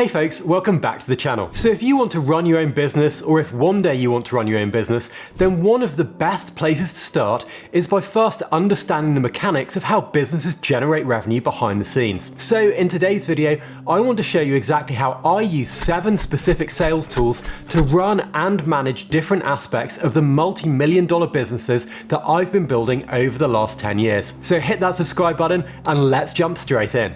Hey folks, welcome back to the channel. So if you want to run your own business, or if one day you want to run your own business, then one of the best places to start is by first understanding the mechanics of how businesses generate revenue behind the scenes. So in today's video, I want to show you exactly how I use 7 specific sales tools to run and manage different aspects of the multi-million-dollar businesses that I've been building over the last 10 years. So hit that subscribe button and let's jump straight in.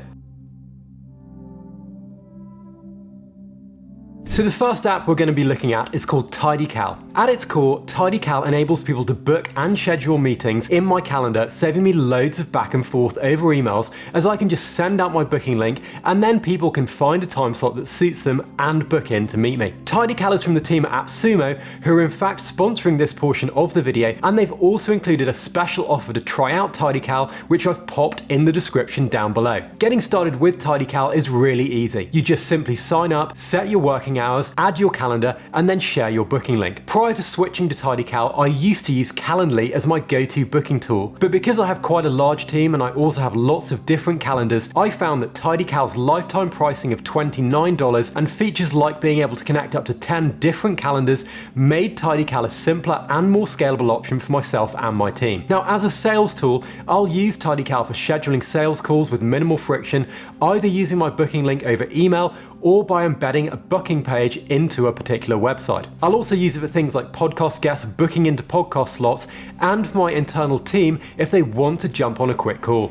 So the first app we're going to be looking at is called TidyCal. At its core, TidyCal enables people to book and schedule meetings in my calendar, saving me loads of back and forth over emails, as I can just send out my booking link and then people can find a time slot that suits them and book in to meet me. TidyCal is from the team at AppSumo, who are in fact sponsoring this portion of the video, and they've also included a special offer to try out TidyCal, which I've popped in the description down below. Getting started with TidyCal is really easy. You just simply sign up, set your working hours, add your calendar, and then share your booking link. Prior to switching to TidyCal, I used to use Calendly as my go-to booking tool, but because I have quite a large team and I also have lots of different calendars, I found that TidyCal's lifetime pricing of $29 and features like being able to connect up to 10 different calendars made TidyCal a simpler and more scalable option for myself and my team. Now, as a sales tool, I'll use TidyCal for scheduling sales calls with minimal friction, either using my booking link over email or by embedding a booking page into a particular website. I'll also use it for things like podcast guests booking into podcast slots and for my internal team if they want to jump on a quick call.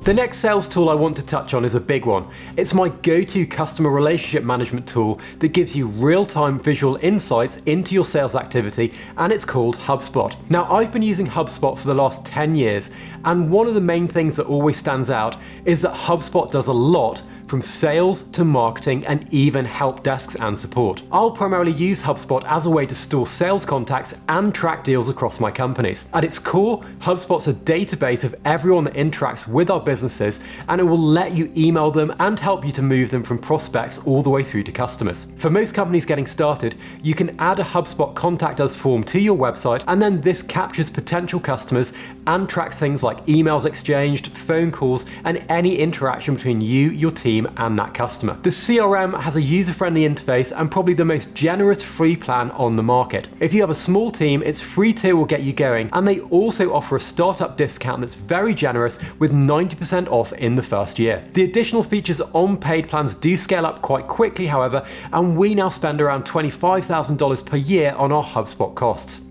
The next sales tool I want to touch on is a big one. It's my go-to customer relationship management tool that gives you real-time visual insights into your sales activity, and it's called HubSpot. Now, I've been using HubSpot for the last 10 years, and one of the main things that always stands out is that HubSpot does a lot from sales to marketing and even help desks and support. I'll primarily use HubSpot as a way to store sales contacts and track deals across my companies. At its core, HubSpot's a database of everyone that interacts with our businesses, and it will let you email them and help you to move them from prospects all the way through to customers. For most companies getting started, you can add a HubSpot Contact Us form to your website, and then this captures potential customers and tracks things like emails exchanged, phone calls, and any interaction between you, your team, and that customer. The CRM has a user-friendly interface and probably the most generous free plan on the market. If you have a small team, its free tier will get you going, and they also offer a startup discount that's very generous with 90% off in the first year. The additional features on paid plans do scale up quite quickly, however, and we now spend around $25,000 per year on our HubSpot costs.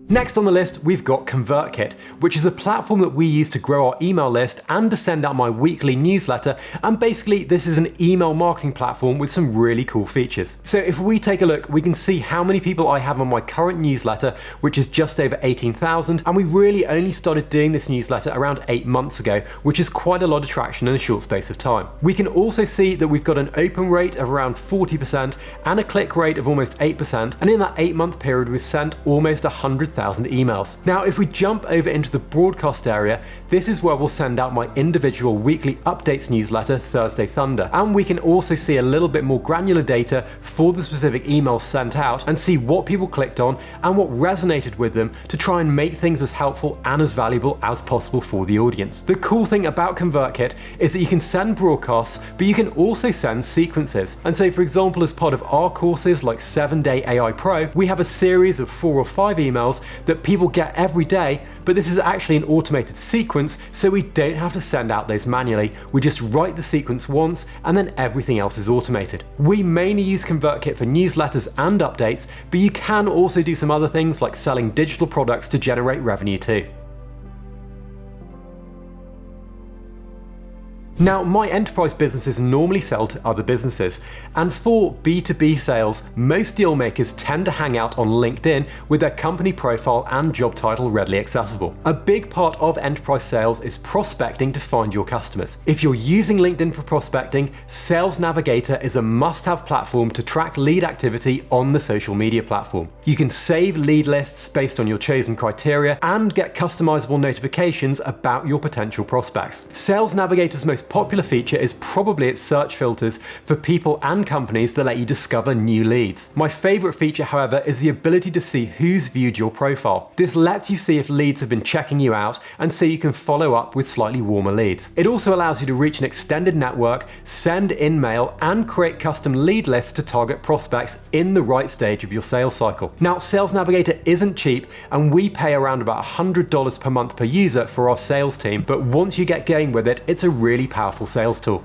Next on the list, we've got ConvertKit, which is the platform that we use to grow our email list and to send out my weekly newsletter, and basically this is an email marketing platform with some really cool features. So if we take a look, we can see how many people I have on my current newsletter, which is just over 18,000, and we really only started doing this newsletter around 8 months ago, which is quite a lot of traction in a short space of time. We can also see that we've got an open rate of around 40% and a click rate of almost 8%, and in that 8-month period we've sent almost 100,000 emails. Now, if we jump over into the broadcast area, this is where we'll send out my individual weekly updates newsletter, Thursday Thunder, and we can also see a little bit more granular data for the specific emails sent out and see what people clicked on and what resonated with them to try and make things as helpful and as valuable as possible for the audience. The cool thing about ConvertKit is that you can send broadcasts, but you can also send sequences. And so, for example, as part of our courses like 7-Day AI Pro, we have a series of 4 or 5 emails that people get every day, but this is actually an automated sequence, so we don't have to send out those manually. We just write the sequence once and then everything else is automated. We mainly use ConvertKit for newsletters and updates, but you can also do some other things like selling digital products to generate revenue too. Now, my enterprise businesses normally sell to other businesses, and for B2B sales, most deal makers tend to hang out on LinkedIn with their company profile and job title readily accessible. A big part of enterprise sales is prospecting to find your customers. If you're using LinkedIn for prospecting, Sales Navigator is a must-have platform to track lead activity on the social media platform. You can save lead lists based on your chosen criteria and get customizable notifications about your potential prospects. Sales Navigator's most most popular feature is probably its search filters for people and companies that let you discover new leads. My favorite feature, however, is the ability to see who's viewed your profile. This lets you see if leads have been checking you out, and so you can follow up with slightly warmer leads. It also allows you to reach an extended network, send in mail, and create custom lead lists to target prospects in the right stage of your sales cycle. Now, Sales Navigator isn't cheap, and we pay around about $100 per month per user for our sales team, but once you get going with it, it's a really powerful sales tool.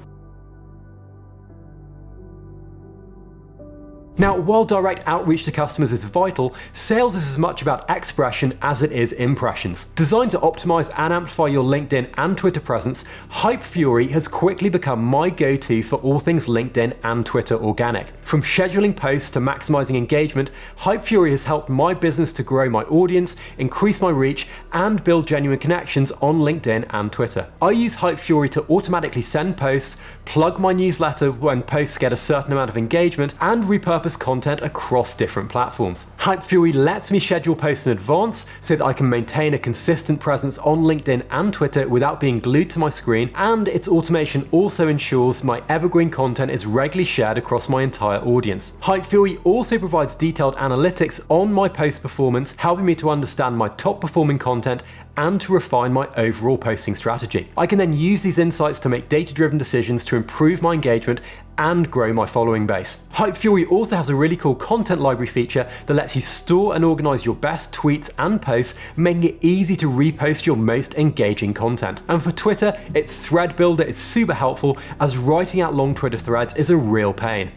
Now, while direct outreach to customers is vital, sales is as much about expression as it is impressions. Designed to optimize and amplify your LinkedIn and Twitter presence, Hype Fury has quickly become my go-to for all things LinkedIn and Twitter organic. From scheduling posts to maximizing engagement, Hype Fury has helped my business to grow my audience, increase my reach, and build genuine connections on LinkedIn and Twitter. I use Hype Fury to automatically send posts, plug my newsletter when posts get a certain amount of engagement, and repurpose content across different platforms. Hype Fury lets me schedule posts in advance so that I can maintain a consistent presence on LinkedIn and Twitter without being glued to my screen, and its automation also ensures my evergreen content is regularly shared across my entire audience. Hype Fury also provides detailed analytics on my post performance, helping me to understand my top performing content and to refine my overall posting strategy. I can then use these insights to make data-driven decisions to improve my engagement and grow my following base. Hype Fury also has a really cool content library feature that lets you store and organize your best tweets and posts, making it easy to repost your most engaging content. And for Twitter, its thread builder is super helpful, as writing out long Twitter threads is a real pain.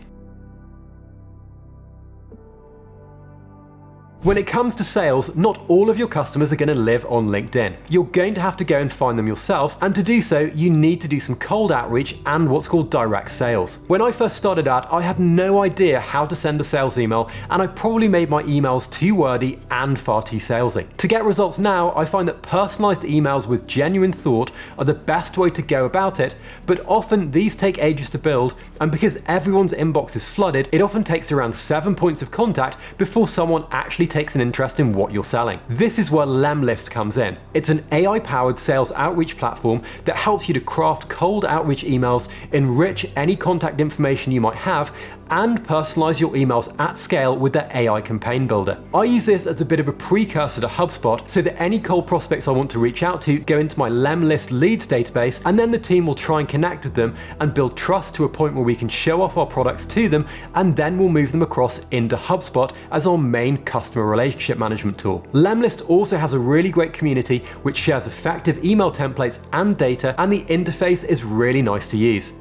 When it comes to sales, not all of your customers are going to live on LinkedIn. You're going to have to go and find them yourself, and to do so, you need to do some cold outreach and what's called direct sales. When I first started out, I had no idea how to send a sales email, and I probably made my emails too wordy and far too salesy. To get results now, I find that personalized emails with genuine thought are the best way to go about it, but often these take ages to build, and because everyone's inbox is flooded, it often takes around 7 points of contact before someone actually takes an interest in what you're selling. This is where Lemlist comes in. It's an AI-powered sales outreach platform that helps you to craft cold outreach emails, enrich any contact information you might have, and personalize your emails at scale with their AI campaign builder. I use this as a bit of a precursor to HubSpot, so that any cold prospects I want to reach out to go into my Lemlist leads database, and then the team will try and connect with them and build trust to a point where we can show off our products to them, and then we'll move them across into HubSpot as our main customer relationship management tool. Lemlist also has a really great community which shares effective email templates and data, and the interface is really nice to use.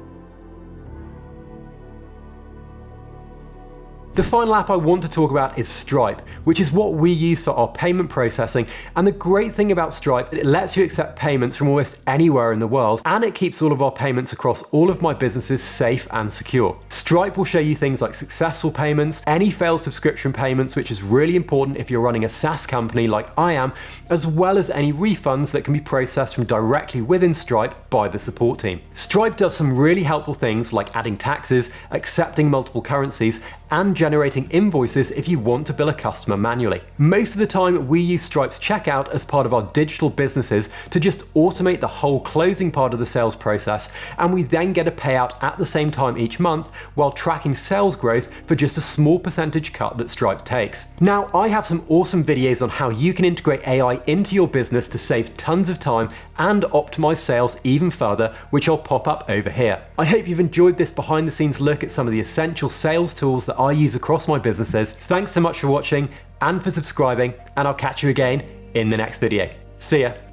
The final app I want to talk about is Stripe, which is what we use for our payment processing. And the great thing about Stripe, it lets you accept payments from almost anywhere in the world, and it keeps all of our payments across all of my businesses safe and secure. Stripe will show you things like successful payments, any failed subscription payments, which is really important if you're running a SaaS company like I am, as well as any refunds that can be processed from directly within Stripe by the support team. Stripe does some really helpful things like adding taxes, accepting multiple currencies, and generating invoices if you want to bill a customer manually. Most of the time, we use Stripe's checkout as part of our digital businesses to just automate the whole closing part of the sales process, and we then get a payout at the same time each month while tracking sales growth for just a small percentage cut that Stripe takes. Now, I have some awesome videos on how you can integrate AI into your business to save tons of time and optimize sales even further, which I'll pop up over here. I hope you've enjoyed this behind the scenes look at some of the essential sales tools that I use across my businesses. Thanks so much for watching and for subscribing, and I'll catch you again in the next video. See ya.